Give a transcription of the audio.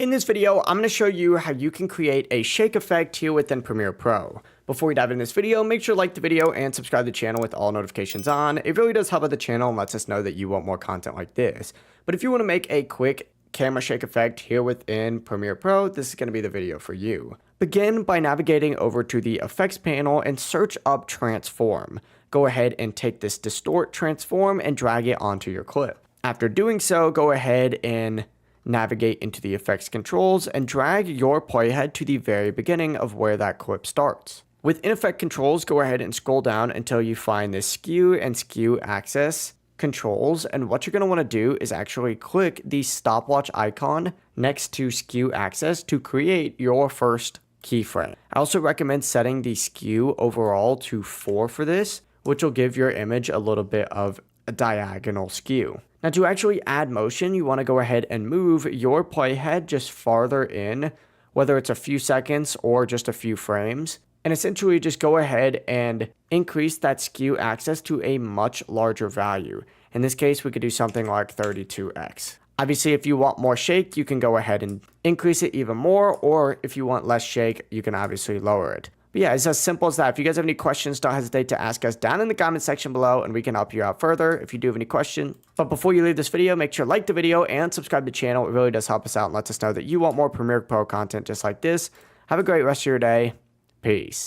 In this video, I'm going to show you how you can create a shake effect here within Premiere Pro. Before we dive into this video, make sure to like the video and subscribe to the channel with all notifications on. It really does help out the channel and lets us know that you want more content like this. But if you want to make a quick camera shake effect here within Premiere Pro, this is going to be the video for you. Begin by navigating over to the effects panel and search up transform. Go ahead and take this distort transform and drag it onto your clip. After doing so, go ahead and navigate into the effects controls and drag your playhead to the very beginning of where that clip starts. Within effect controls, go ahead and scroll down until you find this skew and skew axis controls, and what you're going to want to do is actually click the stopwatch icon next to skew axis to create your first keyframe. I also recommend setting the skew overall to 4 for this, which will give your image a little bit of a diagonal skew. Now to actually add motion, you want to go ahead and move your playhead just farther in, whether it's a few seconds or just a few frames. And essentially just go ahead and increase that skew axis to a much larger value. In this case, we could do something like 32x. Obviously, if you want more shake, you can go ahead and increase it even more, or if you want less shake, you can obviously lower it. But yeah, it's as simple as that. If you guys have any questions, don't hesitate to ask us down in the comment section below and we can help you out further if you do have any questions. But before you leave this video, make sure to like the video and subscribe to the channel. It really does help us out and lets us know that you want more Premiere Pro content just like this. Have a great rest of your day. Peace.